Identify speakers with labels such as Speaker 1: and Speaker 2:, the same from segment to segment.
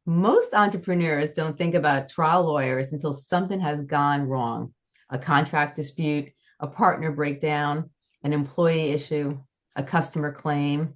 Speaker 1: Most entrepreneurs don't think about trial lawyers until something has gone wrong: a contract dispute, a partner breakdown, an employee issue, a customer claim.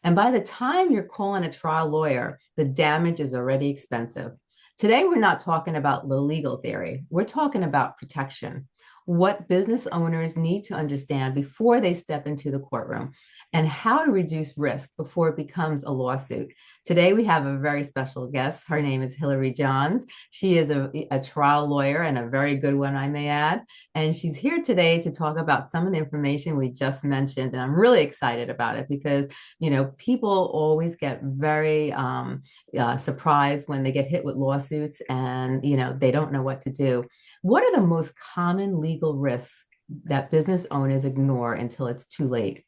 Speaker 1: And by the time you're calling a trial lawyer, the damage is already expensive. Today, we're not talking about the legal theory, we're talking about protection. What business owners need to understand before they step into the courtroom, and how to reduce risk before it becomes a lawsuit. Today, we have a very special guest. Her name is Hillary Johns. She is a trial lawyer, and a very good one, I may add. And she's here today to talk about some of the information we just mentioned. And I'm really excited about it because, people always get very surprised when they get hit with lawsuits and, they don't know what to do. What are the most common legal risks that business owners ignore until it's too late?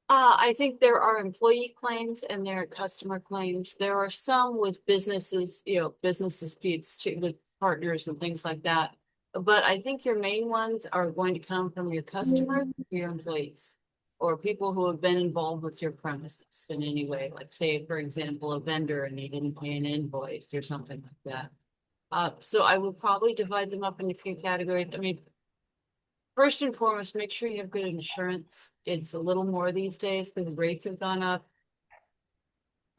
Speaker 2: I think there are employee claims and there are customer claims. There are some with businesses, business disputes with partners and things like that. But I think your main ones are going to come from your customers, your employees, or people who have been involved with your premises in any way. Like, say, for example, a vendor and they didn't pay an invoice or something like that. So I would probably divide them up in a few categories. I mean, first and foremost, make sure you have good insurance. It's a little more these days because the rates have gone up.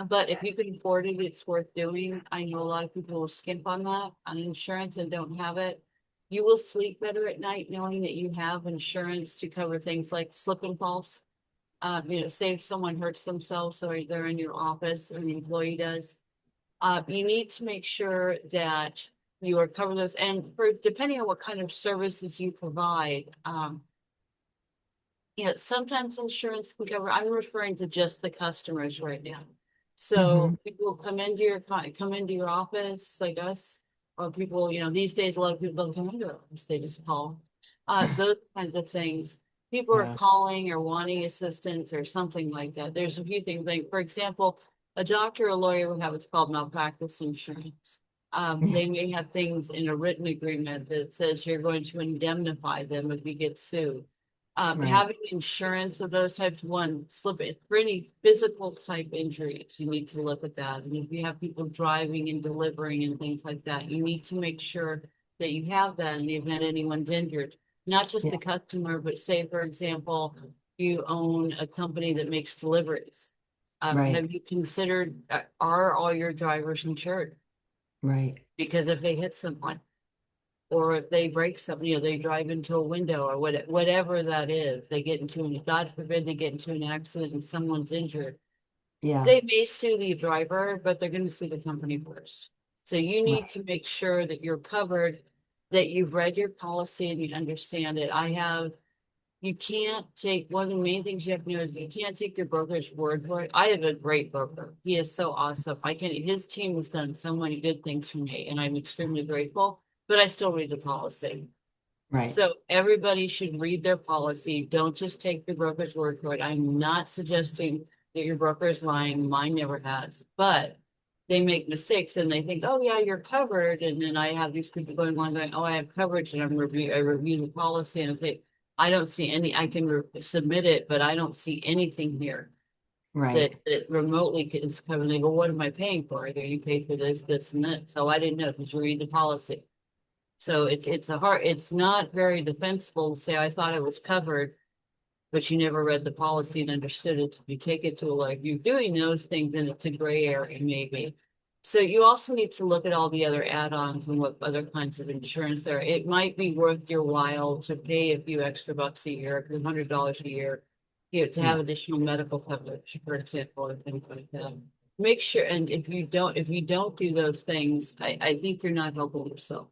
Speaker 2: But if you can afford it, it's worth doing. I know a lot of people will skimp on that, on insurance, and don't have it. You will sleep better at night knowing that you have insurance to cover things like slip and falls. Say if someone hurts themselves or they're in your office or the employee does. You need to make sure that you are covered those. And for depending on what kind of services you provide, sometimes insurance can cover, I'm referring to just the customers right now. So
Speaker 1: Mhm.
Speaker 2: people come into your office like us, or people, these days, a lot of people don't come into our office, they just call. Those kinds of things. People are
Speaker 1: Yeah.
Speaker 2: calling or wanting assistance or something like that. There's a few things, like, for example, a doctor or lawyer would have what's called malpractice insurance. They may have things in a written agreement that says you're going to indemnify them if you get sued.
Speaker 1: Right.
Speaker 2: Having insurance of those types, one, slip it for any physical type injuries, you need to look at that. And if you have people driving and delivering and things like that, you need to make sure that you have that in the event anyone's injured. Not just
Speaker 1: Yeah.
Speaker 2: the customer, but say, for example, you own a company that makes deliveries.
Speaker 1: Right.
Speaker 2: Have you considered, are all your drivers insured?
Speaker 1: Right.
Speaker 2: Because if they hit someone, or if they break something, they drive into a window or whatever that is, they get into an, God forbid, they get into an accident and someone's injured.
Speaker 1: Yeah.
Speaker 2: They may sue the driver, but they're going to sue the company first. So you need
Speaker 1: Right.
Speaker 2: to make sure that you're covered, that you've read your policy and you understand it. You can't take, one of the main things you have to know is you can't take your broker's word for it. I have a great broker. He is so awesome. His team has done so many good things for me and I'm extremely grateful, but I still read the policy.
Speaker 1: Right.
Speaker 2: So everybody should read their policy. Don't just take your broker's word for it. I'm not suggesting that your broker is lying. Mine never has, but they make mistakes and they think, oh yeah, you're covered. And then I have these people going on going, oh, I have coverage, and I review the policy and I say, I don't see any, I can submit it, but I don't see anything here
Speaker 1: Right.
Speaker 2: that remotely is covered. They go, what am I paying for? Either you pay for this, and that. So I didn't know because you read the policy. So it's not very defensible to say, I thought it was covered, but you never read the policy and understood it. If you take it to a lawyer, if you're doing those things, then it's a gray area maybe. So you also need to look at all the other add-ons and what other kinds of insurance there are. It might be worth your while to pay a few extra bucks a year, $100 a year, to have
Speaker 1: Yeah.
Speaker 2: additional medical coverage, for example, or things like that. Make sure, and if you don't do those things, I think you're not helping yourself.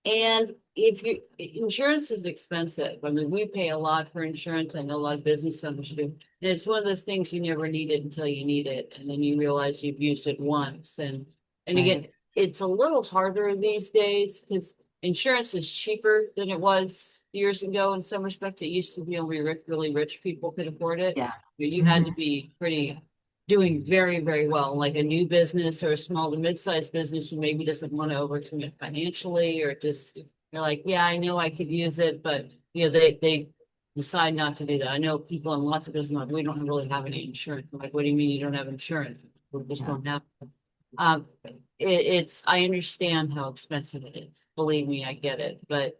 Speaker 2: And if you insurance is expensive. I mean, we pay a lot for insurance. I know a lot of business owners do. And it's one of those things you never need it until you need it. And then you realize you've used it once. And again,
Speaker 1: Right.
Speaker 2: it's a little harder these days because insurance is cheaper than it was years ago. In some respects, it used to be only really rich people could afford it.
Speaker 1: Yeah.
Speaker 2: You had to
Speaker 1: Mhm.
Speaker 2: be pretty doing very, very well, like a new business or a small to mid-sized business who maybe doesn't want to overcommit financially, or just you're like, yeah, I know I could use it, but they decide not to do that. I know people in lots of business, we don't really have any insurance. I'm like, what do you mean you don't have insurance? We just
Speaker 1: Yeah.
Speaker 2: don't have it. I understand how expensive it is. Believe me, I get it. But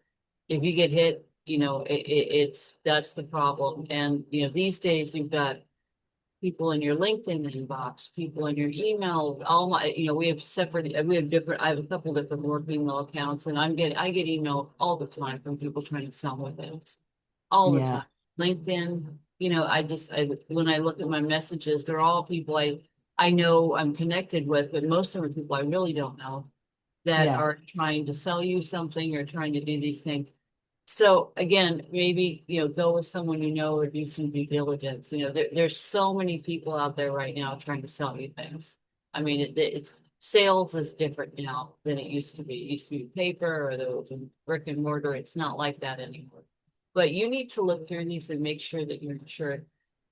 Speaker 2: if you get hit, that's the problem. And, these days you've got people in your LinkedIn inbox, people in your email, all my, we have separate, we have different, I have a couple different work email accounts and I get email all the time from people trying to sell my things all the
Speaker 1: Yeah.
Speaker 2: time. LinkedIn, when I look at my messages, they're all people I know I'm connected with, but most of them are people I really don't know that
Speaker 1: Yeah.
Speaker 2: are trying to sell you something or trying to do these things. So again, maybe, go with someone you know or do some due diligence. There's so many people out there right now trying to sell you things. I mean, it's sales is different now than it used to be. It used to be paper or there was a brick and mortar. It's not like that anymore. But you need to look through these and make sure that you're insured.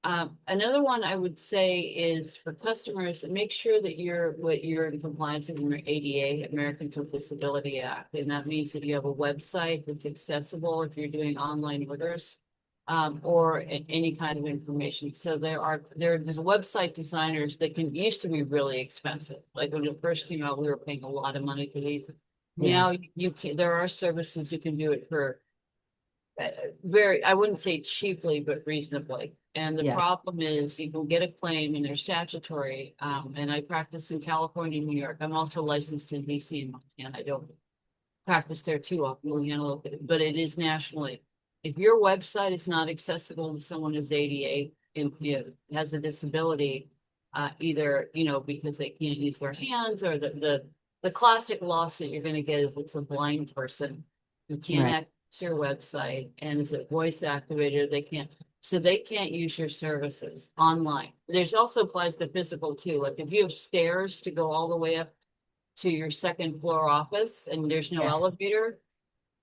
Speaker 2: Another one I would say is for customers, make sure that you're in compliance with your ADA, Americans with Disability Act. And that means that you have a website that's accessible if you're doing online orders, or any kind of information. So there's website designers that used to be really expensive. Like when it first came out, we were paying a lot of money for these.
Speaker 1: Yeah.
Speaker 2: Now there are services you can do it for, I wouldn't say cheaply, but reasonably. And the
Speaker 1: Yeah.
Speaker 2: problem is you can get a claim and they're statutory. And I practice in California, New York. I'm also licensed in DC and Montana. I don't practice there too often. We handle it, but it is nationally. If your website is not accessible to someone who's ADA and, has a disability, either, because they can't use their hands or the classic lawsuit you're going to get is it's a blind person who can't
Speaker 1: Right.
Speaker 2: access your website and is it voice activated, they can't use your services online. There's also applies to physical too. Like if you have stairs to go all the way up to your second floor office and there's no
Speaker 1: Yeah.
Speaker 2: elevator,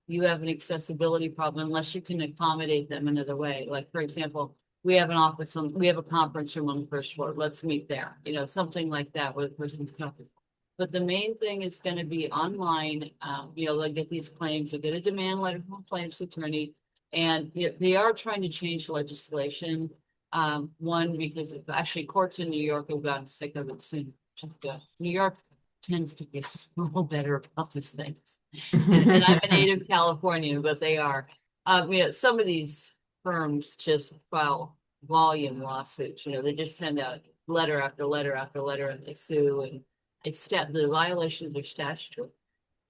Speaker 2: you have an accessibility problem unless you can accommodate them another way. Like, for example, we have a conference room on the first floor. Let's meet there. Something like that where the person's comfortable. But the main thing is going to be online. They'll get these claims, you'll get a demand letter from a claims attorney, and they are trying to change legislation. One, because actually courts in New York have gotten sick of it soon. Just New York tends to be a little better about these things. And I'm a native Californian, but they are. Some of these firms just file volume lawsuits. They just send out letter after letter after letter, and they sue, and the violations are statutory,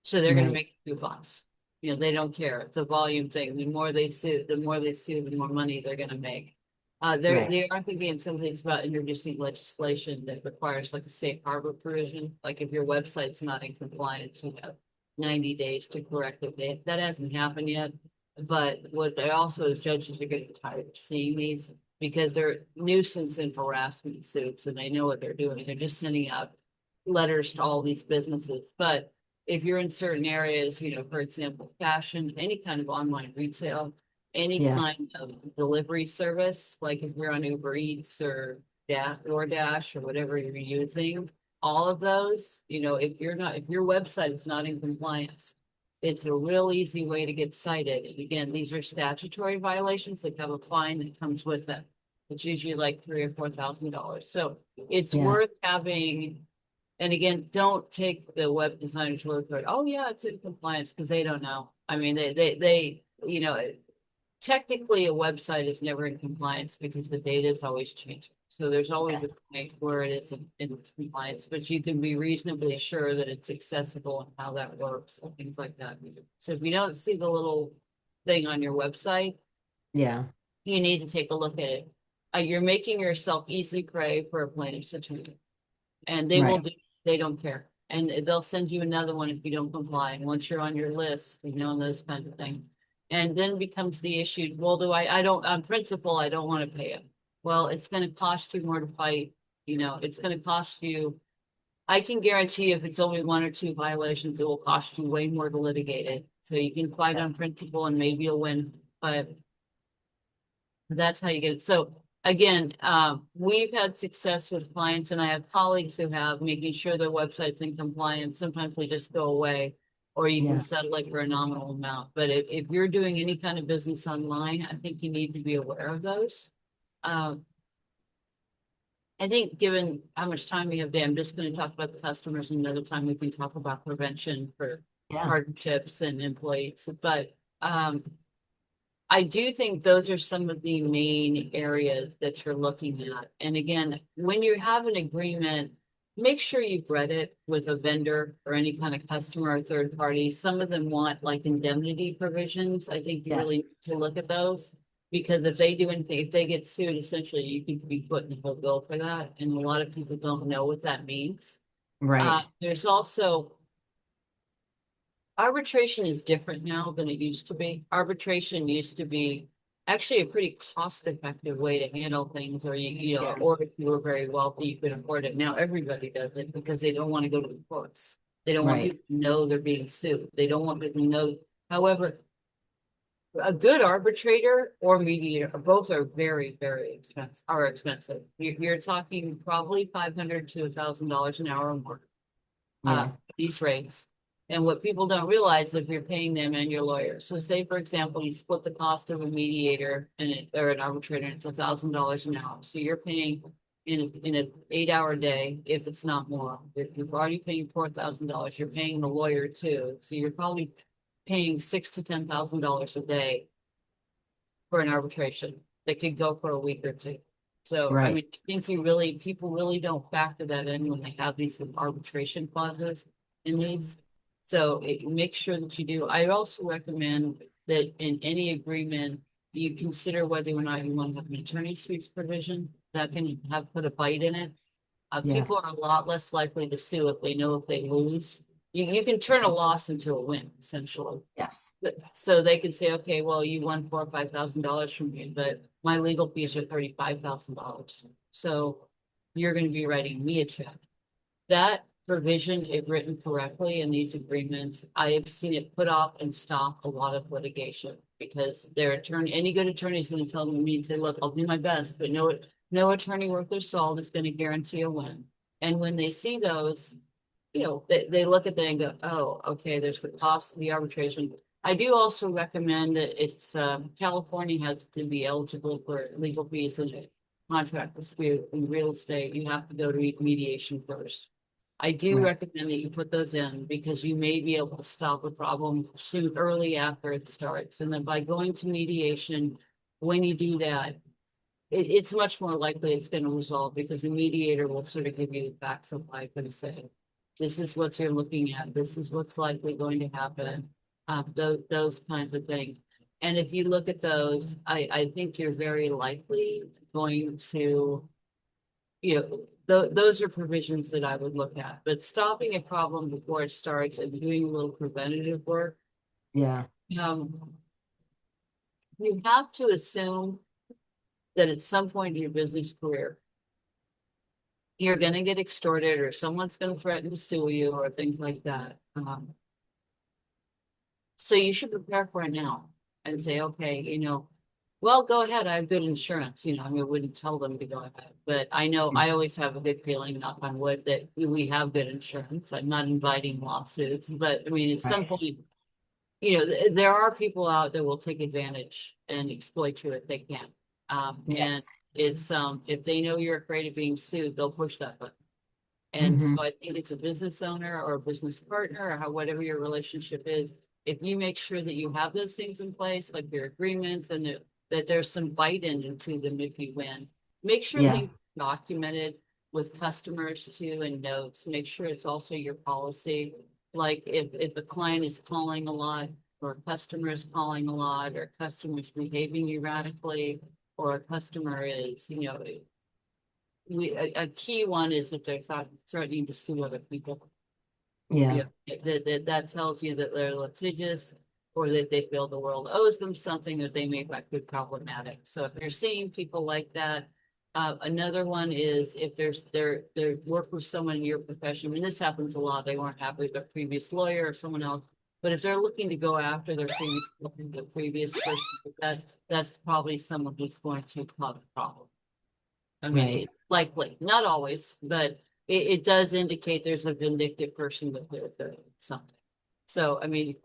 Speaker 2: so they're going to
Speaker 1: Right.
Speaker 2: make coupons. They don't care. It's a volume thing. The more they sue, the more money they're going to make.
Speaker 1: Right.
Speaker 2: They are thinking some things about introducing legislation that requires like a safe harbor provision. Like if your website's not in compliance, you have 90 days to correct it. That hasn't happened yet. But what they also is judges are getting tired of seeing these because they're nuisance and harassment suits and they know what they're doing. They're just sending out letters to all these businesses. But if you're in certain areas, for example, fashion, any kind of online retail, any
Speaker 1: Yeah.
Speaker 2: kind of delivery service, like if you're on Uber Eats or DoorDash or whatever you're using, all of those, if your website is not in compliance, it's a real easy way to get cited. And again, these are statutory violations that have a fine that comes with them. It's usually like $3,000 or $4,000. So it's
Speaker 1: Yeah.
Speaker 2: worth having. And again, don't take the web designer's word for it. Oh yeah, it's in compliance because they don't know. I mean, technically a website is never in compliance because the data is always changing. So there's always a point where it is in compliance, but you can be reasonably sure that it's accessible and how that works and things like that. So if you don't see the little thing on your website,
Speaker 1: Yeah.
Speaker 2: you need to take a look at it. You're making yourself easy prey for a plaintiff's attorney, and
Speaker 1: Right.
Speaker 2: they don't care. And they'll send you another one if you don't comply. And once you're on your list, and those kind of things. And then becomes the issue, well, I don't, on principle, I don't want to pay it. Well, it's going to cost you more to fight. It's going to cost you, I can guarantee if it's only one or two violations, it will cost you way more to litigate it. So you can fight on principle and maybe you'll win, but that's how you get it. So again, we've had success with clients and I have colleagues who have making sure their website's in compliance. Sometimes we just go away or you can
Speaker 1: Yeah.
Speaker 2: settle it for a nominal amount. But if you're doing any kind of business online, I think you need to be aware of those. Um, I think given how much time we have today, I'm just going to talk about the customers, and another time we can talk about prevention for
Speaker 1: Yeah,
Speaker 2: partnerships and employees. But I do think those are some of the main areas that you're looking at. And again, when you have an agreement, make sure you've read it with a vendor or any kind of customer or third party. Some of them want like indemnity provisions. I think you
Speaker 1: yes,
Speaker 2: really need to look at those because if they do anything, if they get sued, essentially you could be put in the whole bill for that. And a lot of people don't know what that means.
Speaker 1: right.
Speaker 2: There's also arbitration is different now than it used to be. Arbitration used to be actually a pretty cost-effective way to handle things, or
Speaker 1: Yeah,
Speaker 2: or if you were very wealthy, you could afford it. Now everybody does it because they don't want to go to the courts. They don't want
Speaker 1: right.
Speaker 2: people to know they're being sued. They don't want people to know. However, a good arbitrator or mediator, both are very, very expensive. Are expensive. You're talking probably $500 to $1,000 an hour or more
Speaker 1: Yeah,
Speaker 2: these rates. And what people don't realize if you're paying them and your lawyer. So say, for example, you split the cost of a mediator and or an arbitrator, and it's $1,000 an hour. So you're paying in an 8-hour day, if it's not more. If you're already paying $4,000, you're paying the lawyer too. So you're probably paying $6,000 to $10,000 a day for an arbitration that could go for a week or two. So, I
Speaker 1: right.
Speaker 2: mean, I think people really don't factor that in when they have these arbitration clauses in these. So make sure that you do. I also recommend that in any agreement, you consider whether or not you want to have an attorney's fees provision that can have put a bite in it.
Speaker 1: Yeah,
Speaker 2: People are a lot less likely to sue if they know if they lose. You can turn a loss into a win, essentially.
Speaker 1: yes,
Speaker 2: So they could say, okay, well, you won $4,000 or $5,000 from me, but my legal fees are $35,000. So you're going to be writing me a check. That provision, if written correctly in these agreements, I have seen it put off and stop a lot of litigation because their attorney, any good attorney is going to tell them and say, look, I'll do my best, but no attorney worth their salt is going to guarantee a win. And when they see those, they look at that and go, oh, okay, there's the cost of the arbitration. I do also recommend that it's California has to be eligible for legal fees in a contract dispute in real estate. You have to go to mediation first. I do
Speaker 1: right.
Speaker 2: recommend that you put those in because you may be able to stop a problem soon early after it starts. And then by going to mediation, when you do that, it's much more likely it's going to resolve because the mediator will sort of give you the facts of life and say, this is what you're looking at. This is what's likely going to happen. Those kinds of things. And if you look at those, I think you're very likely going to, those are provisions that I would look at. But stopping a problem before it starts and doing a little preventative work,
Speaker 1: Yeah,
Speaker 2: um, you have to assume that at some point in your business career, you're going to get extorted or someone's going to threaten to sue you or things like that. So you should prepare for it now and say, okay, well, go ahead. I have good insurance. I mean, I wouldn't tell them to go ahead, but I know
Speaker 1: yeah,
Speaker 2: I always have a good feeling, knock on wood, that we have good insurance. I'm not inviting lawsuits, but I mean, at some
Speaker 1: right.
Speaker 2: point, there are people out that will take advantage and exploit you if they can. And
Speaker 1: Yes.
Speaker 2: it's if they know you're afraid of being sued, they'll push that button. And so
Speaker 1: Hmm.
Speaker 2: I think it's a business owner or a business partner or whatever your relationship is. If you make sure that you have those things in place, like your agreements and that there's some bite into them if you win, make sure that
Speaker 1: Yeah,
Speaker 2: you document it with customers too and notes. Make sure it's also your policy. Like if a client is calling a lot or a customer is calling a lot or a customer is behaving erratically or a customer is, a key one is if they're threatening to sue other people.
Speaker 1: yeah,
Speaker 2: Yeah, that tells you that they're litigious or that they feel the world owes them something that they may be problematic. So if you're seeing people like that, another one is if they work with someone in your profession, and this happens a lot, they weren't happy with their previous lawyer or someone else, but if they're looking to go after the previous person, that's probably someone who's going to cause a problem. I mean,
Speaker 1: right.
Speaker 2: it's likely, not always, but it does indicate there's a vindictive person with something. So, I mean,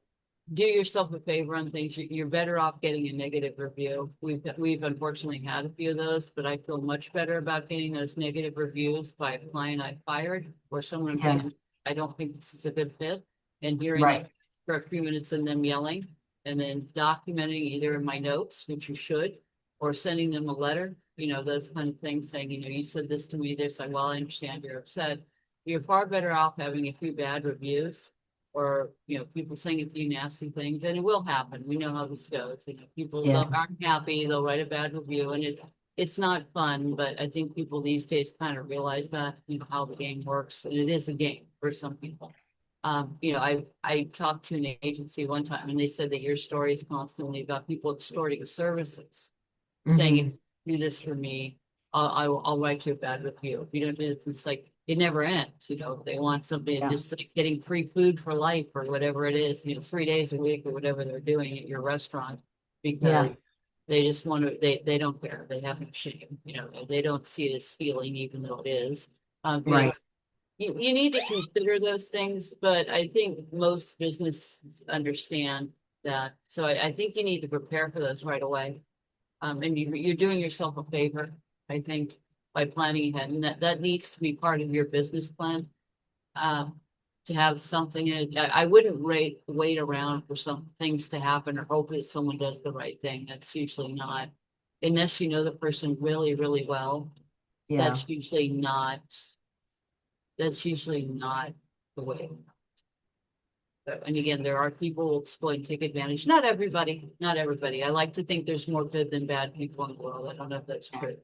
Speaker 2: do yourself a favor on things. You're better off getting a negative review. We've unfortunately had a few of those, but I feel much better about getting those negative reviews by a client I fired or someone
Speaker 1: Yeah.
Speaker 2: saying, I don't think this is a good fit, and hearing
Speaker 1: Right.
Speaker 2: it for a few minutes and them yelling, and then documenting either in my notes, which you should, or sending them a letter, those kind of things saying, you said this to me, this, like, well, I understand you're upset. You're far better off having a few bad reviews or people saying a few nasty things, and it will happen. We know how this goes. People
Speaker 1: Yeah.
Speaker 2: aren't happy, they'll write a bad review, and it's not fun. But I think people these days kind of realize that how the game works, and it is a game for some people. I talked to an agency one time, and they said that your story is constantly about people extorting services, saying
Speaker 1: Hmm.
Speaker 2: if you do this for me, I'll write you a bad review. If you don't do this, it's like it never ends. They want something
Speaker 1: Yeah.
Speaker 2: just like getting free food for life or whatever it is, 3 days a week or whatever they're doing at your restaurant because
Speaker 1: Yeah.
Speaker 2: they just want to, they don't care. They have no shame. They don't see it as stealing, even though it is.
Speaker 1: Right.
Speaker 2: You need to consider those things, but I think most businesses understand that. So I think you need to prepare for those right away. And you're doing yourself a favor, I think, by planning ahead, and that needs to be part of your business plan. Um, to have something in it. I wouldn't wait around for some things to happen or hope that someone does the right thing. That's usually not, unless you know the person really, really well.
Speaker 1: Yeah.
Speaker 2: That's usually not. That's usually not the way. And again, there are people who exploit and take advantage. Not everybody, not everybody. I like to think there's more good than bad people in the world. I don't know if that's true.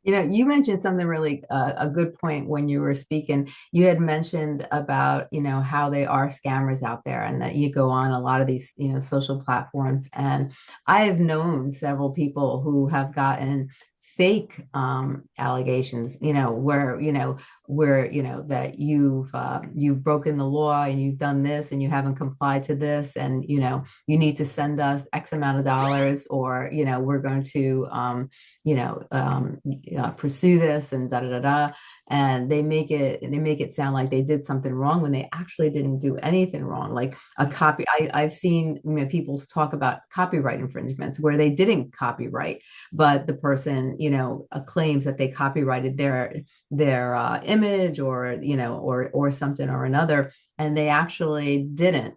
Speaker 1: You mentioned something really a good point when you were speaking. You had mentioned about, how they are scammers out there and that you go on a lot of these, social platforms. And I have known several people who have gotten fake allegations, that you've broken the law and you've done this and you haven't complied to this and you need to send us X amount of dollars or we're going to you know, um, pursue this and da da da da. And they make it sound like they did something wrong when they actually didn't do anything wrong. Like a copy, I've seen people talk about copyright infringements where they didn't copyright, but the person, claims that they copyrighted their image or or something or another, and they actually didn't,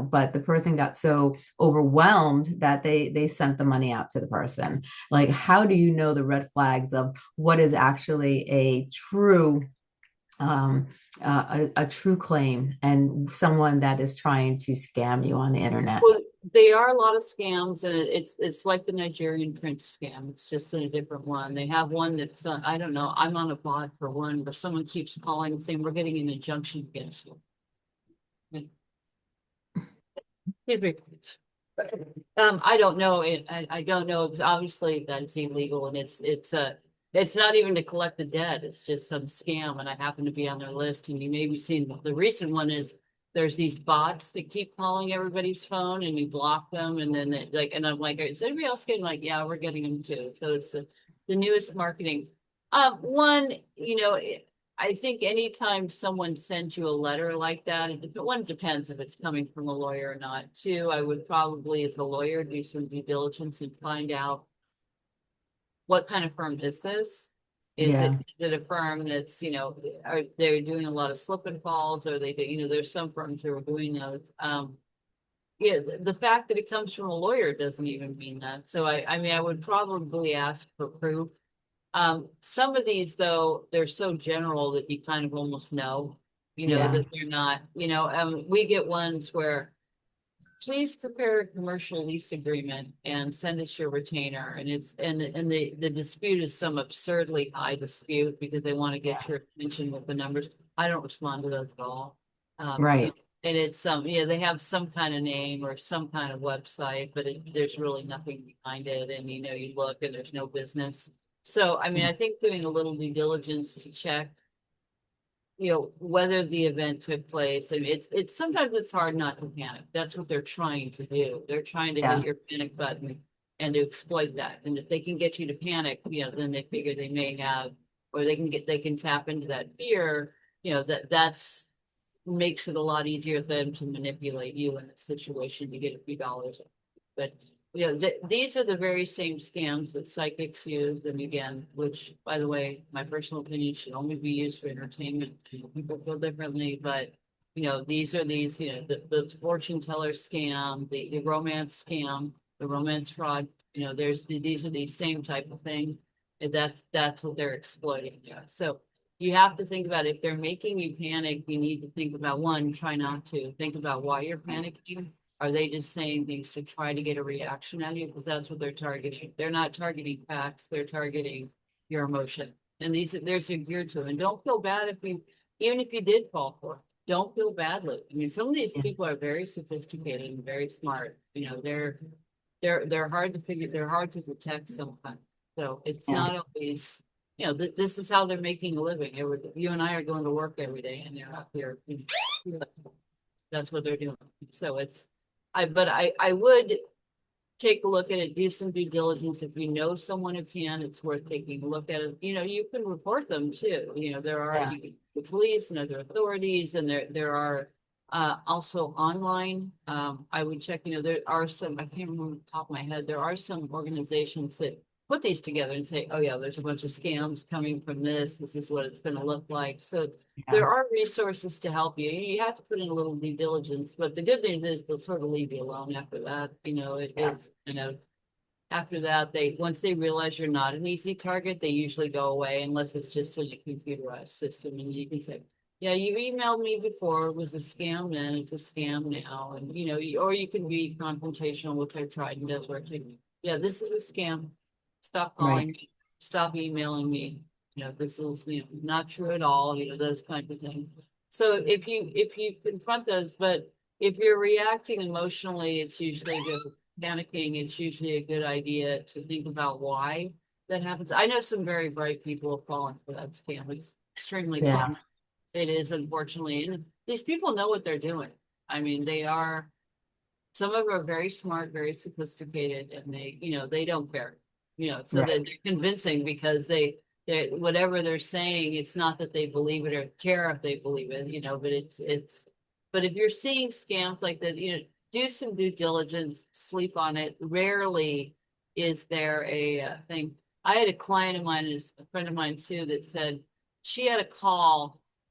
Speaker 1: but the person got so overwhelmed that they sent the money out to the person. Like, how do you know the red flags of what is actually a true a true claim and someone that is trying to scam you on the internet?
Speaker 2: Well, they are a lot of scams, and it's like the Nigerian prince scam. It's just in a different one. They have one that's I don't know. I'm on a bot for one, but someone keeps calling and saying we're getting an injunction against you. I don't know. I don't know. It's obviously that's illegal, and it's not even to collect the debt. It's just some scam, and I happen to be on their list. And you may be seeing the recent one is there's these bots that keep calling everybody's phone, and you block them, and then and I'm like, is anybody else getting like, yeah, we're getting them too. So it's the newest marketing. One, I think anytime someone sends you a letter like that, one depends if it's coming from a lawyer or not. Two, I would probably, as a lawyer, do some due diligence and find out what kind of firm is this?
Speaker 1: Yeah.
Speaker 2: Is it a firm that's, are they doing a lot of slip and falls? Or there's some firms that are doing those. Yeah, the fact that it comes from a lawyer doesn't even mean that. So I mean, I would probably ask for proof. Some of these, though, they're so general that you kind of almost know,
Speaker 1: Yeah.
Speaker 2: that they're not, we get ones where please prepare a commercial lease agreement and send us your retainer. And the dispute is some absurdly high dispute because they want to
Speaker 1: Yeah.
Speaker 2: get your attention with the numbers. I don't respond to those at all.
Speaker 1: Right.
Speaker 2: And it's they have some kind of name or some kind of website, but there's really nothing behind it. And you look and there's no business. So I mean, I think doing a little due diligence to check, whether the event took place. I mean, it's sometimes it's hard not to panic. That's what they're trying to do. They're trying to hit
Speaker 1: Yeah.
Speaker 2: your panic button and to exploit that. And if they can get you to panic, then they figure they may have, or they can tap into that fear, that's makes it a lot easier for them to manipulate you in a situation to get a few dollars. But these are the very same scams that psychics use, and again, which, by the way, my personal opinion, should only be used for entertainment. People feel differently, but these are the fortune teller scam, the romance scam, the romance fraud. These are these same type of thing, and that's what they're exploiting there. So you have to think about, if they're making you panic, you need to think about, one, try not to think about why you're panicking. Are they just saying things to try to get a reaction out of you? Because that's what they're targeting. They're not targeting facts, they're targeting your emotion. And there's a gear to them. And don't feel bad even if you did fall for it, don't feel badly. I mean, some of these
Speaker 1: Yeah.
Speaker 2: people are very sophisticated and very smart. They're hard to figure, they're hard to detect sometimes. So it's
Speaker 1: Yeah.
Speaker 2: not always, this is how they're making a living. You and I are going to work every day, and they're out there. That's what they're doing. So but I would take a look at it, do some due diligence. If you know someone who can, it's worth taking a look at it. You can report them too.
Speaker 1: Yeah.
Speaker 2: The police and other authorities, and there are also online. I would check, there are some, I can't remember the top of my head, there are some organizations that put these together and say, oh yeah, there's a bunch of scams coming from this. This is what it's going to look like. So
Speaker 1: Yeah.
Speaker 2: there are resources to help you. You have to put in a little due diligence, but the good thing is they'll sort of leave you alone after that.
Speaker 1: Yeah.
Speaker 2: After that, once they realize you're not an easy target, they usually go away unless it's just in a computerized system, and you can say, yeah, you emailed me before, it was a scam then, it's a scam now. And or you can be confrontational, which I've tried and does work. Yeah, this is a scam. Stop
Speaker 1: Right.
Speaker 2: calling me, stop emailing me. This is not true at all, those kinds of things. So if you confront those, but if you're reacting emotionally, it's usually just panicking, it's usually a good idea to think about why that happens. I know some very bright people have fallen for that scam. It's extremely
Speaker 1: Yeah.
Speaker 2: common. It is, unfortunately. And these people know what they're doing. I mean, some of them are very smart, very sophisticated, and they don't care. So that
Speaker 1: Right.
Speaker 2: they're convincing because whatever they're saying, it's not that they believe it or care if they believe it, but but if you're seeing scams like that, do some due diligence, sleep on it. Rarely is there a thing. I had a client of mine, a friend of mine too, that said she had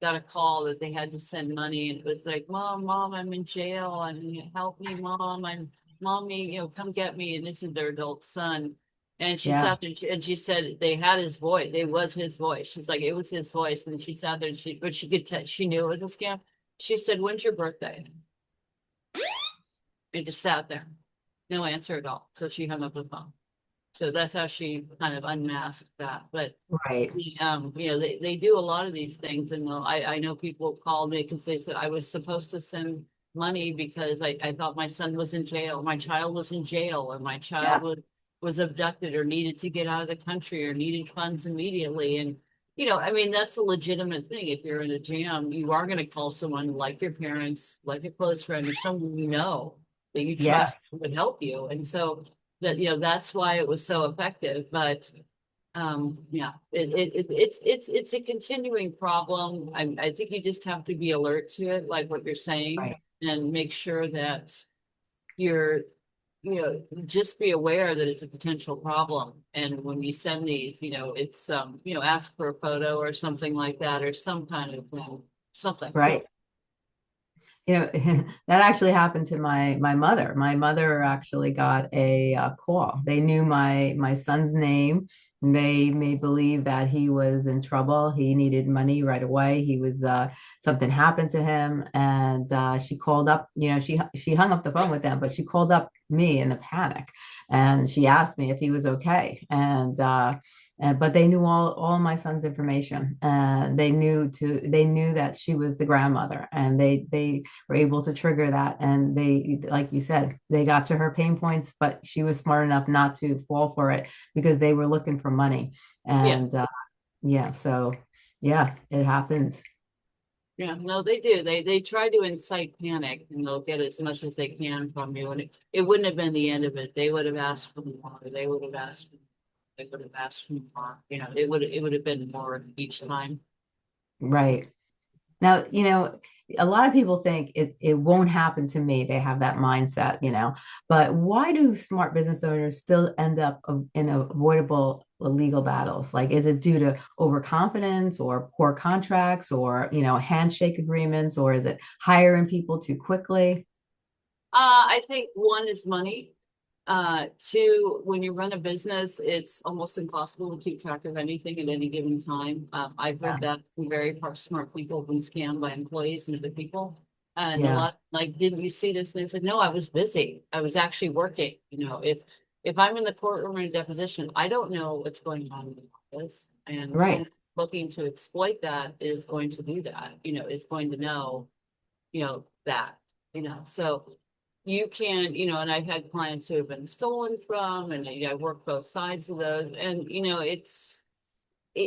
Speaker 2: got a call that they had to send money, and it was like, mom, I'm in jail, and help me, mom, I'm mommy, come get me. And this is their adult son. And she
Speaker 1: Yeah.
Speaker 2: sat there and she said they had his voice. It was his voice. She's like, it was his voice. And she sat there and but she could tell, she knew it was a scam. She said, when's your birthday? And just sat there. No answer at all. So she hung up the phone. So that's how she kind of unmasked that. But
Speaker 1: Right.
Speaker 2: they do a lot of these things, and I know people called me because they said I was supposed to send money because I thought my son was in jail, my child was in jail, or my child
Speaker 1: Yeah.
Speaker 2: was abducted or needed to get out of the country or needed funds immediately. And I mean, that's a legitimate thing. If you're in a jam, you are going to call someone like your parents, like a close friend, or someone that you trust
Speaker 1: Yes.
Speaker 2: would help you. And so that's why it was so effective. But yeah, it's a continuing problem. I think you just have to be alert to it, like what you're saying,
Speaker 1: Right.
Speaker 2: and make sure that you're, just be aware that it's a potential problem. And when you send these, it's ask for a photo or something like that, or some kind of something.
Speaker 1: Right. That actually happened to my mother. My mother actually got a, call. They knew my son's name. They made believe that he was in trouble. He needed money right away. He was something happened to him, and she called up. She hung up the phone with them, but she called up me in a panic, and she asked me if he was okay. But they knew all my son's information. They knew that she was the grandmother, and they were able to trigger that. And they, like you said, they got to her pain points, but she was smart enough not to fall for it because they were looking for money.
Speaker 2: Yeah.
Speaker 1: And yeah, so yeah, it happens.
Speaker 2: Yeah, no, they do. They try to incite panic, and they'll get as much as they can from you. And it wouldn't have been the end of it. They would have asked for more. They would have asked for more. It would have been more each time.
Speaker 1: Right. Now, a lot of people think it won't happen to me. They have that mindset, but why do smart business owners still end up in avoidable legal battles? Like, is it due to overconfidence or poor contracts or, handshake agreements, or is it hiring people too quickly?
Speaker 2: I think one is money. Two, when you run a business, it's almost impossible to keep track of anything at any given time. I've
Speaker 1: Yeah.
Speaker 2: heard that from very smart people have been scammed by employees and other people. And a
Speaker 1: Yeah.
Speaker 2: lot like, didn't you see this? And they said, no, I was busy. I was actually working. If I'm in the courtroom in a deposition, I don't know what's going on in the office. And
Speaker 1: Right.
Speaker 2: someone looking to exploit that is going to do that, is going to know, that, so you can, and I've had clients who have been stolen from, and I work both sides of those. And,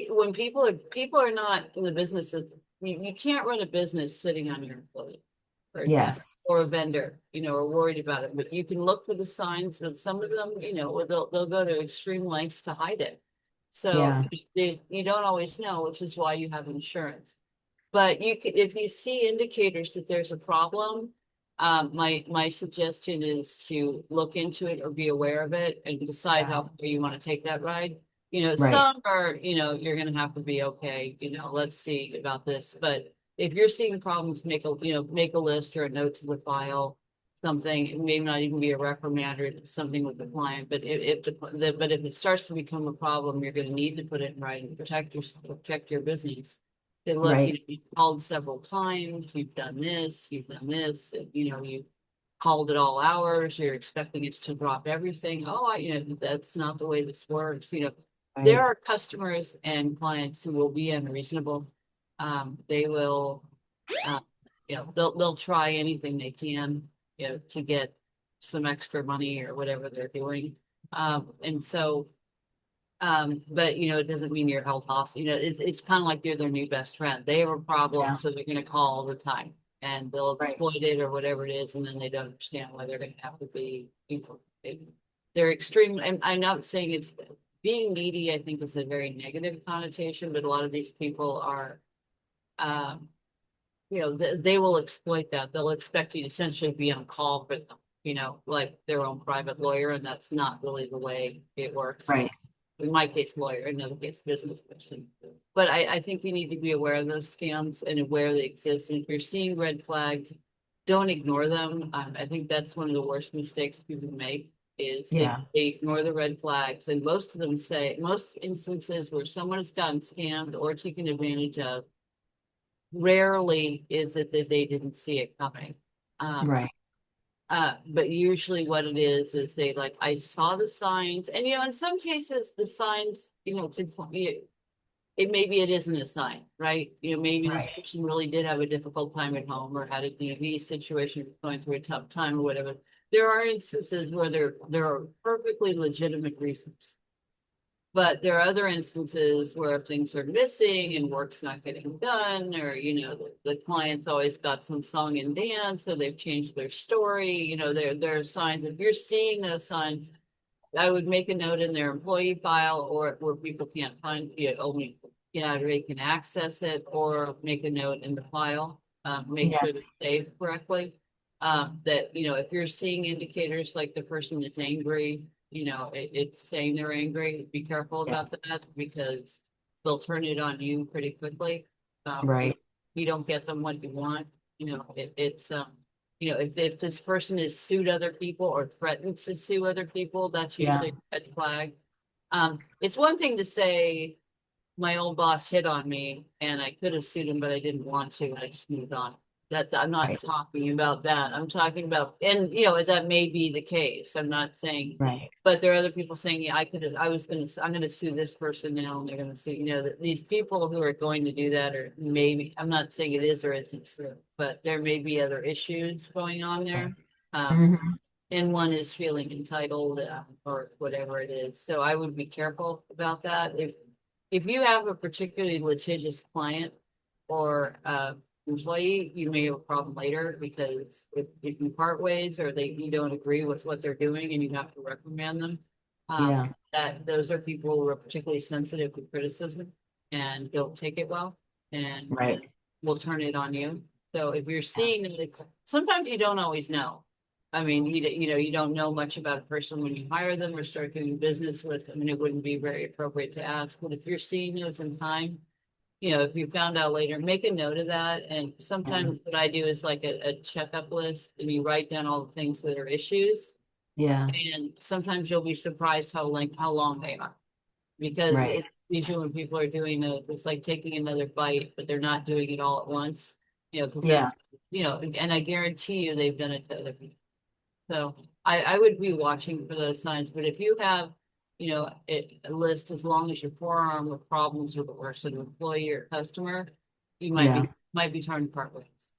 Speaker 2: when people are not in the business of, you can't run a business sitting on your employee, for example,
Speaker 1: Yes.
Speaker 2: or a vendor, or worried about it. But you can look for the signs, but some of them, or they'll go to extreme lengths to hide it. So
Speaker 1: Yeah.
Speaker 2: you don't always know, which is why you have insurance. But if you see indicators that there's a problem, my suggestion is to look into it or be aware of it and decide
Speaker 1: Yeah.
Speaker 2: how far you want to take that ride.
Speaker 1: Right.
Speaker 2: Some are, you're going to have to be okay. Let's see about this. But if you're seeing problems, make a list or a note to the file, something. It may not even be a reprimand or something with the client. But if it starts to become a problem, you're going to need to put it in writing, protect your business. They look,
Speaker 1: Right.
Speaker 2: you've called several times, you've done this, and, you called at all hours, you're expecting it to drop everything. Oh, that's not the way this works. There
Speaker 1: Right.
Speaker 2: are customers and clients who will be unreasonable. They will, uh, they'll try anything they can, to get some extra money or whatever they're doing. And so but it doesn't mean you're held hostage. It's kind of like you're their new best friend. They have a problem,
Speaker 1: Yeah.
Speaker 2: so they're going to call all the time, and they'll
Speaker 1: Right.
Speaker 2: exploit it or whatever it is, and then they don't understand why they're going to have to be. They're extreme. And I'm not saying it's being needy. I think is a very negative connotation, but a lot of these people are, um, they will exploit that. They'll expect you to essentially be on call for them. Like their own private lawyer, and that's not really the way it works.
Speaker 1: Right.
Speaker 2: In my case, lawyer, in other case, business person. But I think you need to be aware of those scams and aware they exist. And if you're seeing red flags, don't ignore them. I think that's one of the worst mistakes people make is they,
Speaker 1: Yeah.
Speaker 2: they ignore the red flags. And most of them say, most instances where someone has gotten scammed or taken advantage of, rarely is it that they didn't see it coming. Um,
Speaker 1: Right.
Speaker 2: but usually what it is they like, I saw the signs, and in some cases the signs, could maybe it isn't a sign, right? Maybe this
Speaker 1: Right.
Speaker 2: person really did have a difficult time at home or had a DV situation, going through a tough time or whatever. There are instances where there are perfectly legitimate reasons. But there are other instances where things are missing and work's not getting done, or, the client's always got some song and dance, so they've changed their story. There are signs. If you're seeing those signs, I would make a note in their employee file, or where people can't find it, only they can access it, or make a note in the file. Make sure
Speaker 1: Yes.
Speaker 2: that it's saved correctly. That, if you're seeing indicators like the person is angry, it's saying they're angry, be careful about
Speaker 1: Yes.
Speaker 2: that, because they'll turn it on you pretty quickly. If
Speaker 1: Right.
Speaker 2: you don't get them what you want, it's if this person has sued other people or threatens to sue other people, that's
Speaker 1: Yeah.
Speaker 2: usually a red flag. It's one thing to say, my old boss hit on me and I could have sued him, but I didn't want to, and I just moved on. That I'm not
Speaker 1: Right.
Speaker 2: talking about that. I'm talking about, and that may be the case. I'm not saying,
Speaker 1: Right.
Speaker 2: but there are other people saying, yeah, I'm gonna sue this person now, and they're gonna sue, these people who are going to do that, or maybe, I'm not saying it is or isn't true, but there may be other issues going on
Speaker 1: Right.
Speaker 2: there. Um,
Speaker 1: Hmm.
Speaker 2: and one is feeling entitled, or whatever it is. So I would be careful about that. If you have a particularly litigious client or employee, you may have a problem later, because if you part ways or you don't agree with what they're doing and you have to reprimand them,
Speaker 1: Yeah.
Speaker 2: that those are people who are particularly sensitive to criticism and don't take it well. And
Speaker 1: Right.
Speaker 2: will turn it on you. So if you're seeing that, sometimes you don't always know. I mean, you don't know much about a person when you hire them or start doing business with them, and it wouldn't be very appropriate to ask. But if you're seeing those in time, if you found out later, make a note of that. And
Speaker 1: Yeah.
Speaker 2: sometimes what I do is like a checkup list, and you write down all the things that are issues.
Speaker 1: Yeah.
Speaker 2: And sometimes you'll be surprised how long they are, because
Speaker 1: Right.
Speaker 2: it's usually when people are doing those, it's like taking another bite, but they're not doing it all at once. Because
Speaker 1: Yeah.
Speaker 2: that's and I guarantee you they've done it to other people. So I would be watching for those signs. But if you have, a list as long as your forearm of problems with a person, employee or customer, you
Speaker 1: Yeah.
Speaker 2: might be trying to part ways.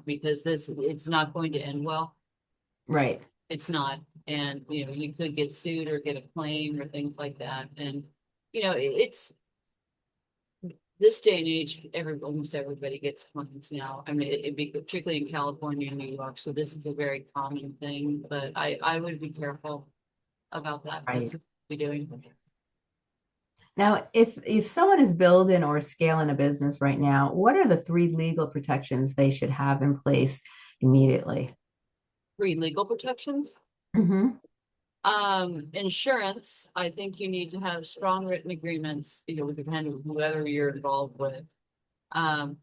Speaker 2: Because it's not going to end well.
Speaker 1: Right.
Speaker 2: It's not. And you could get sued or get a claim or things like that. And it's this day and age, almost everybody gets claims now. I mean, it'd be particularly in California and New York. So this is a very common thing, but I would be careful about that. That's
Speaker 1: Right.
Speaker 2: what we're doing.
Speaker 1: Now, if someone is building or scaling a business right now, what are the three legal protections they should have in place immediately?
Speaker 2: Free legal protections.
Speaker 1: Hmm.
Speaker 2: Insurance, I think you need to have strong written agreements, with depending on whoever you're involved with. Um,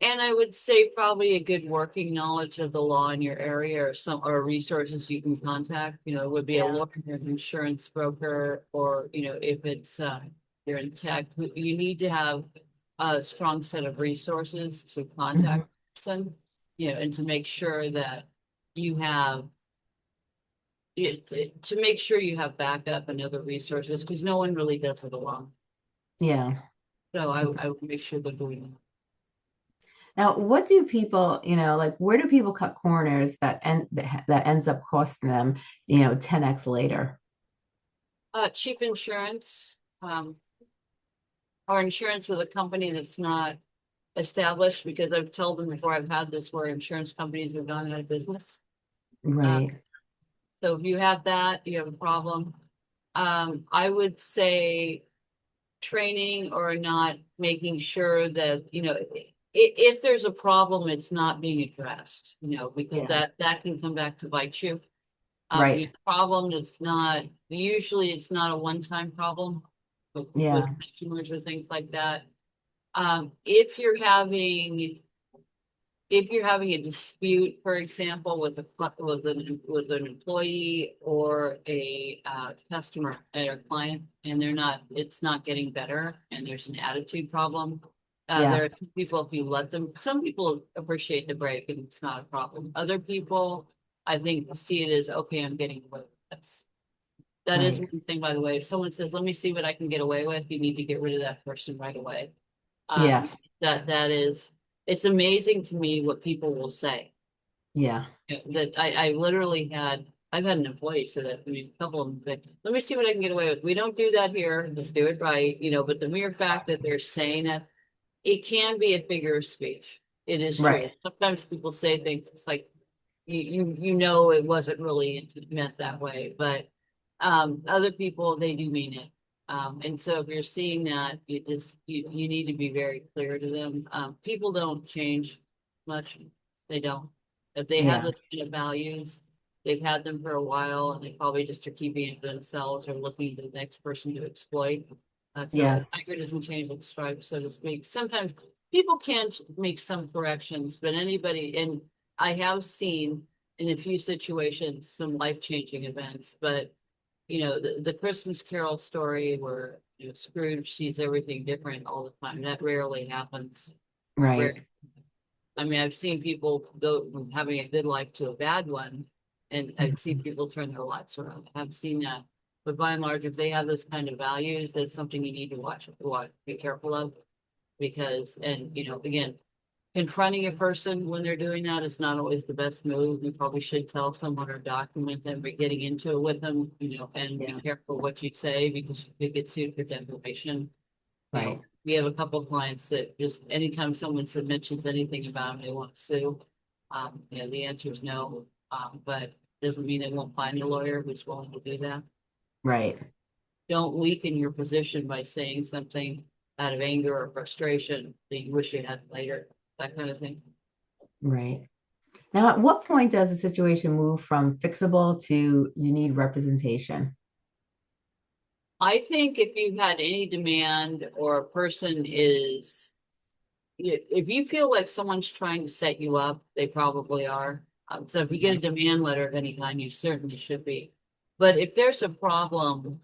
Speaker 2: And I would say probably a good working knowledge of the law in your area, or resources you can contact, would be a
Speaker 1: Yeah.
Speaker 2: lawyer, an insurance broker, or, if it's, you're in tech, you need to have a strong set of resources to
Speaker 1: Hmm.
Speaker 2: contact them, and to make sure that you have, to make sure you have backup and other resources, because no one really does it alone.
Speaker 1: Yeah.
Speaker 2: So I would make sure they're doing that.
Speaker 1: Now, what do people, like where do people cut corners that ends up costing them, 10x later?
Speaker 2: Chief insurance, or insurance with a company that's not established, because I've told them before, I've had this where insurance companies have gone out of business. Uh,
Speaker 1: Right.
Speaker 2: so if you have that, you have a problem. I would say training, or not making sure that, if there's a problem, it's not being addressed, because
Speaker 1: Yeah.
Speaker 2: that can come back to bite you. Your
Speaker 1: Right.
Speaker 2: problem that's not, usually it's not a one-time problem with
Speaker 1: Yeah.
Speaker 2: customers or things like that. If you're having a dispute, for example, with an employee or a customer or client, and it's not getting better, and there's an attitude problem. There
Speaker 1: Yeah.
Speaker 2: are some people, if you let them, some people appreciate the break and it's not a problem. Other people, I think, see it as, okay, I'm getting away with this. That is
Speaker 1: Right.
Speaker 2: one thing, by the way. If someone says, let me see what I can get away with, you need to get rid of that person right away. Um,
Speaker 1: Yes.
Speaker 2: that is, it's amazing to me what people will say.
Speaker 1: Yeah.
Speaker 2: That I've had an employee say that, I mean, a couple of them, let me see what I can get away with. We don't do that here. Let's do it right, but the mere fact that they're saying that, it can be a figure of speech. It is true.
Speaker 1: Right.
Speaker 2: Sometimes people say things, it's like, you know it wasn't really meant that way, but other people, they do mean it. And so if you're seeing that, you need to be very clear to them. People don't change much. They don't. If they have
Speaker 1: Yeah.
Speaker 2: those kind of values, they've had them for a while, and they probably just are keeping it to themselves, or looking to the next person to exploit. So a
Speaker 1: Yes.
Speaker 2: tiger doesn't change with stripes, so to speak. Sometimes people can make some corrections, but anybody, and I have seen in a few situations some life-changing events, but the Christmas Carol story where Scrooge sees everything different all the time, that rarely happens. Rare.
Speaker 1: Right.
Speaker 2: I mean, I've seen people go from having a good life to a bad one, and I've seen
Speaker 1: Mhm.
Speaker 2: people turn their lives around. I've seen that. But by and large, if they have those kind of values, that's something you need to watch, be careful of, because, and again, confronting a person when they're doing that is not always the best move. You probably should tell someone or document them, but getting into it with them, and be
Speaker 1: Yeah.
Speaker 2: careful what you say, because you could get sued for defamation.
Speaker 1: Right.
Speaker 2: We have a couple of clients that just anytime someone mentions anything about them, they want to sue. The answer is no, but doesn't mean they won't find a lawyer who's willing to do that.
Speaker 1: Right.
Speaker 2: Don't weaken your position by saying something. out of anger or frustration that you wish you had later, that kind of thing.
Speaker 1: Right. Now, at what point does the situation move from fixable to you need representation?
Speaker 2: I think if you've had any demand or a person is, if you feel like someone's trying to set you up, they probably are. So if you get a demand letter of any kind, you certainly should be. But if there's a problem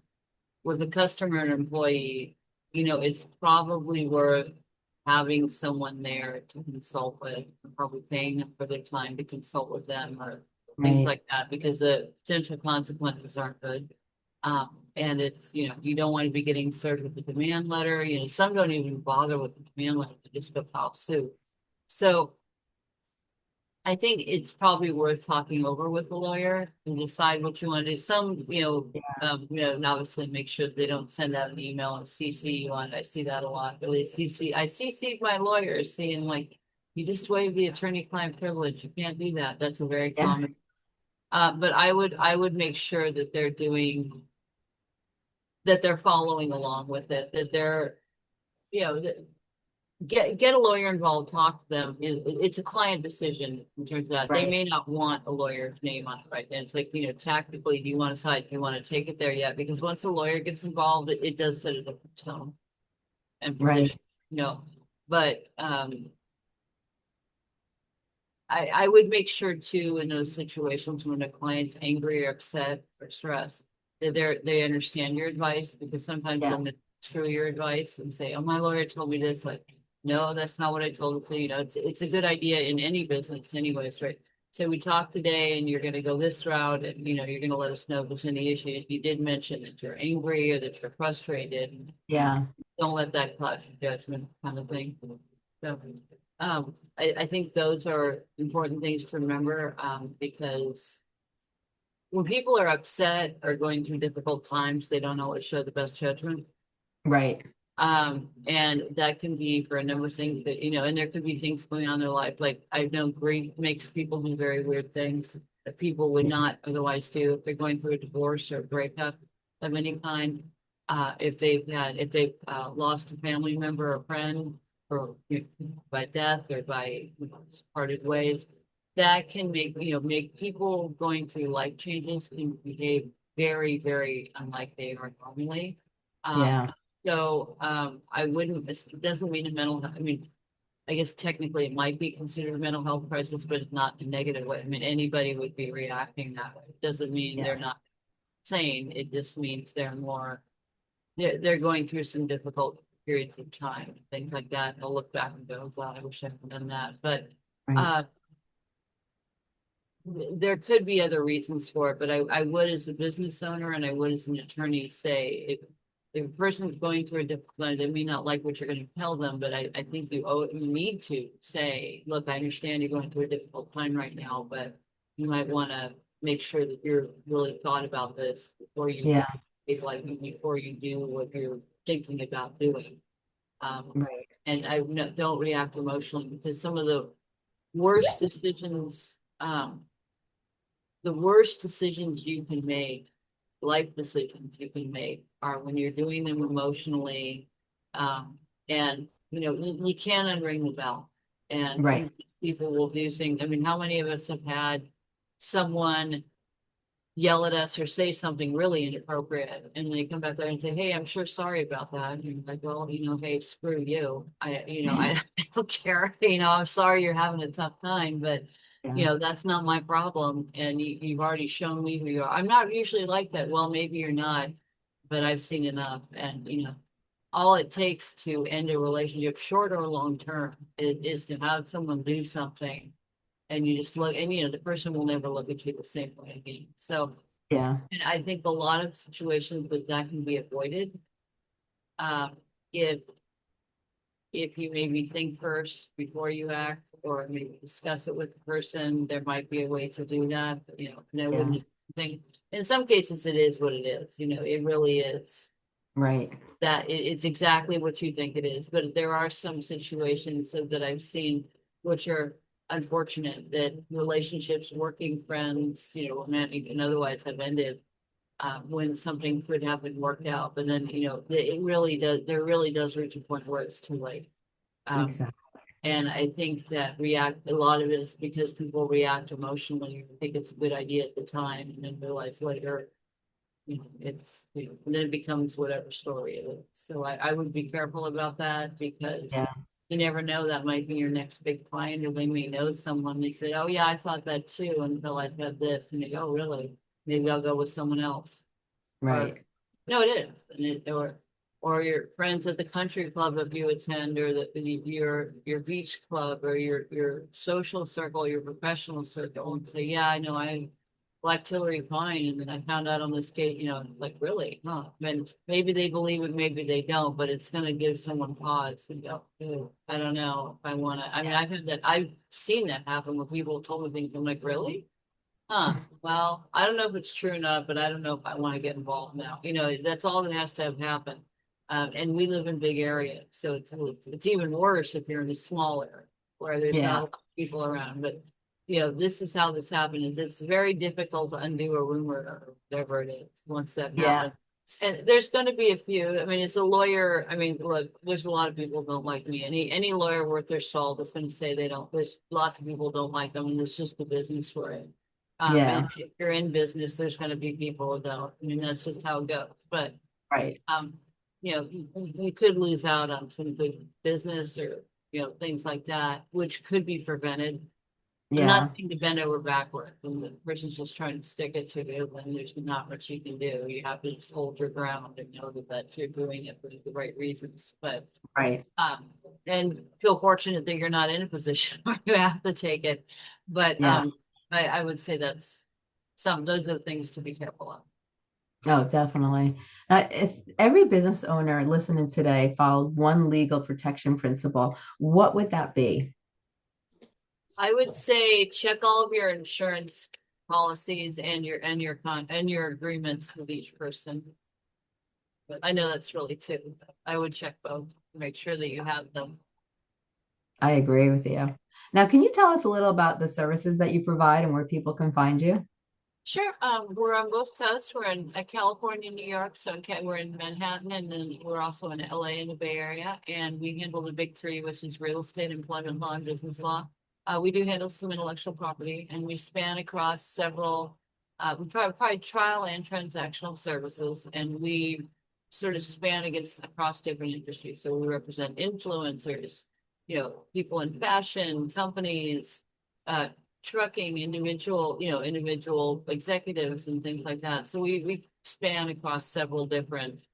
Speaker 2: with a customer and employee, it's probably worth having someone there to consult with, probably paying them for their time to consult with them or things
Speaker 1: Right.
Speaker 2: like that, because the potential consequences aren't good. And it's, you don't want to be getting served with the demand letter. Some don't even bother with the demand letter, they just go file suit. So I think it's probably worth talking over with a lawyer and decide what you want to do. Some, and obviously make sure they don't send out an email and CC you on it. I see that a lot. Really, I CC'd my lawyer saying like, you just waived the attorney-client privilege. You can't do that. That's a very
Speaker 1: Yeah.
Speaker 2: common. But I would make sure that they're following along with it, that they're, you know, that get a lawyer involved, talk to them. It's a client decision in terms of that. They
Speaker 1: Right.
Speaker 2: may not want a lawyer's name on it right then. It's like, tactically, do you want to decide, do you want to take it there yet? Because once a lawyer gets involved, it does set a different tone and
Speaker 1: Right.
Speaker 2: position, But I would make sure too in those situations when a client's angry or upset or stressed that they understand your advice, because sometimes
Speaker 1: Yeah.
Speaker 2: they'll misconstrue your advice and say, "Oh, my lawyer told me this." Like, no, that's not what I told you. It's a good idea in any business, anyways, right? So we talked today, and you're going to go this route, and you're going to let us know if there's any issue. You did mention that you're angry or that you're frustrated.
Speaker 1: Yeah.
Speaker 2: Don't let that cloud your judgment, kind of thing. So, I think those are important things to remember, because when people are upset or going through difficult times, they don't always show the best judgment.
Speaker 1: Right.
Speaker 2: And that can be for a number of things that, and there could be things going on in their life. Like I've known grief makes people do very weird things that people would
Speaker 1: Yeah.
Speaker 2: not otherwise do if they're going through a divorce or a breakup of any kind. If they've lost a family member or friend, or by death or by parted ways, that can make people going through life changes can behave very, very unlike they are normally. Um,
Speaker 1: Yeah.
Speaker 2: so I wouldn't, it doesn't mean a mental, I mean, I guess technically it might be considered a mental health crisis, but it's not in a negative way. I mean, anybody would be reacting that way. It doesn't mean
Speaker 1: Yeah.
Speaker 2: they're not sane. It just means they're going through some difficult periods of time, things like that. They'll look back and go, "Oh, God, I wish I had done that." But
Speaker 1: Right.
Speaker 2: uh, there could be other reasons for it, but I would as a business owner and I would as an attorney say if a person's going through a difficult time, they may not like what you're going to tell them, but I think you need to say, look, I understand you're going through a difficult time right now, but you might want to make sure that you're really thought about this before you
Speaker 1: Yeah.
Speaker 2: before you do what you're thinking about doing. Um,
Speaker 1: Right.
Speaker 2: and don't react emotionally, because some of worst decisions, the worst decisions you can make, life decisions you can make, are when you're doing them emotionally. And you can't unring the bell. And
Speaker 1: Right.
Speaker 2: some people will do things. I mean, how many of us have had someone yell at us or say something really inappropriate, and they come back there and say, "Hey, I'm sure sorry about that." And you're like, "Well, hey, screw you. I don't care. I'm sorry you're having a tough time, but
Speaker 1: Yeah.
Speaker 2: that's not my problem. And you've already shown me who you are. I'm not usually like that. Well, maybe you're not, but I've seen enough. And all it takes to end a relationship, short or long term, is to have someone do something, and you just look, and the person will never look at you the same way again. So,
Speaker 1: Yeah.
Speaker 2: and I think a lot of situations with that can be avoided, if you maybe think first before you act, or maybe discuss it with the person. There might be a way to do that. And I
Speaker 1: Yeah.
Speaker 2: wouldn't think. In some cases, it is what it is. It really is
Speaker 1: Right.
Speaker 2: that it's exactly what you think it is. But there are some situations that I've seen which are unfortunate, that relationships, working friends, romantic and otherwise, have ended when something could have been worked out, but then, it really does, there really does reach a point where it's too late. Um,
Speaker 1: Exactly.
Speaker 2: and I think that a lot of it is because people react emotionally, think it's a good idea at the time, and then realize later, and then it becomes whatever story it is. So I would be careful about that because
Speaker 1: Yeah.
Speaker 2: you never know, that might be your next big client, or they may know someone. They said, "Oh yeah, I thought that too until I had this," and they go, "Oh really? Maybe I'll go with someone else." Or
Speaker 1: Right.
Speaker 2: no, it is, or your friends at the country club if you attend, or your beach club, or your social circle, your professional circle, and say, "Yeah, I know I like Hillary Fine, and then I found out on this gate, it's like, really, huh?" I mean, maybe they believe it, maybe they don't, but it's going to give someone pause and go, "Ooh, I don't know if I want to." I mean, I've seen that happen where people told me things. I'm like, really? Huh. Well, I don't know if it's true or not, but I don't know if I want to get involved now. That's all that has to have happened. And we live in big areas, so it's even worse if you're in a small area where there's not a
Speaker 1: Yeah.
Speaker 2: lot of people around. But this is how this happened. Is it's very difficult to undo a rumor or whatever it is once that
Speaker 1: Yeah.
Speaker 2: happens. And there's going to be a few. I mean, as a lawyer, I mean, look, there's a lot of people who don't like me. Any lawyer worth their salt is going to say they don't. There's lots of people who don't like them, and it's just the business we're in. And
Speaker 1: Yeah.
Speaker 2: if you're in business, there's going to be people who don't. I mean, that's just how it goes. But
Speaker 1: Right.
Speaker 2: um, you could lose out on some good business, or things like that, which could be prevented. I'm not
Speaker 1: Yeah.
Speaker 2: saying to bend over backward when the person's just trying to stick it to you, and there's not much you can do. You have to just hold your ground and know that you're doing it for the right reasons. But
Speaker 1: Right.
Speaker 2: um, and feel fortunate that you're not in a position where you have to take it. But
Speaker 1: Yeah.
Speaker 2: I would say those are the things to be careful of.
Speaker 1: Oh, definitely. If every business owner listening today followed one legal protection principle, what would that be?
Speaker 2: I would say check all of your insurance policies and your agreements with each person. But I know that's really two. I would check both to make sure that you have them.
Speaker 1: I agree with you. Now, can you tell us a little about the services that you provide and where people can find you?
Speaker 2: Sure. We're on both coasts. We're in California, New York. So okay, we're in Manhattan, and then we're also in LA in the Bay Area. And we handle the big three, which is real estate, employment law, and business law. We do handle some intellectual property, and we span across several. We provide trial and transactional services, and we sort of span against across different industries. So we represent influencers, people in fashion, companies, uh, trucking, individual executives and things like that. So we span across several different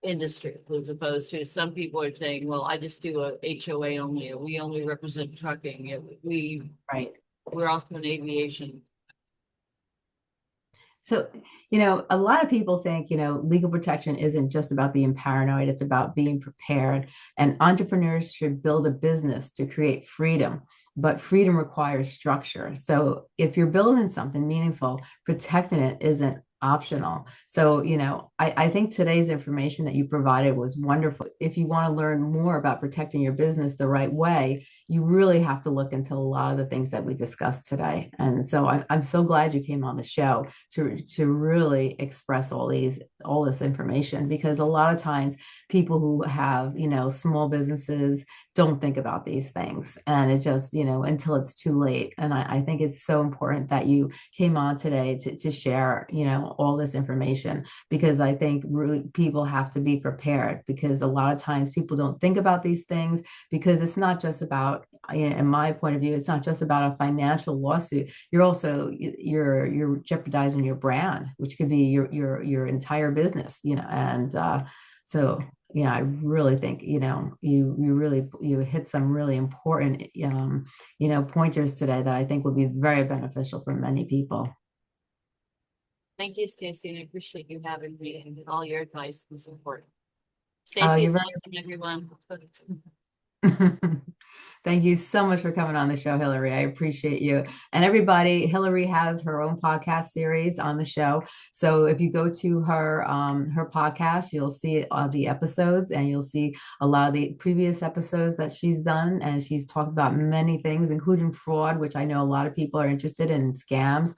Speaker 2: industries, as opposed to some people are saying, well, I just do a HOA only, or we only represent trucking.
Speaker 1: Right.
Speaker 2: We're also in aviation.
Speaker 1: So, a lot of people think, legal protection isn't just about being paranoid, it's about being prepared. And entrepreneurs should build a business to create freedom, but freedom requires structure. So, if you're building something meaningful, protecting it isn't optional. So, I think today's information that you provided was wonderful. If you want to learn more about protecting your business the right way, you really have to look into a lot of the things that we discussed today. And so I'm so glad you came on the show to really express all this information, because a lot of times people who have small businesses don't think about these things, and it's just until it's too late. And I think it's so important that you came on today to share all this information, because I think really people have to be prepared, because a lot of times people don't think about these things, because it's not just about, in my point of view, it's not just about a financial lawsuit. You're jeopardizing your brand, which could be your entire business, and so I really think you hit some really important pointers today that I think would be very beneficial for many people.
Speaker 2: Thank you, Stacey, and I appreciate you having me and all your advice and support.
Speaker 1: Oh,
Speaker 2: Stacey's
Speaker 1: you're
Speaker 2: awesome, everyone.
Speaker 1: very Thank you so much for coming on the show, Hillary. I appreciate you. And everybody, Hillary has her own podcast series on the show. So if you go to her podcast, you'll see the episodes, and you'll see a lot of the previous episodes that she's done. And she's talked about many things, including fraud, which I know a lot of people are interested in, scams.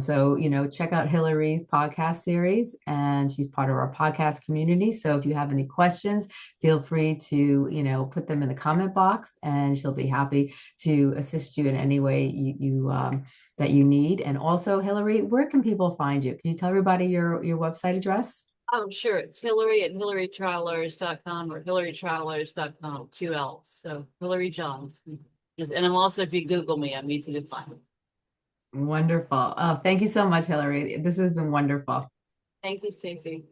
Speaker 1: So, check out Hillary's podcast series, and she's part of our podcast community. So if you have any questions, feel free to, put them in the comment box, and she'll be happy to assist you in any way that you need. And also, Hillary, where can people find you? Can you tell everybody your website address?
Speaker 2: I'm sure it's Hillary at hillarytravelers.com or hillarytravelers.com, two L's. So Hillary Johns. And I'm also, if you Google me, I'm easy to find.
Speaker 1: Wonderful. Oh, thank you so much, Hillary. This has been wonderful.
Speaker 2: Thank you, Stacey.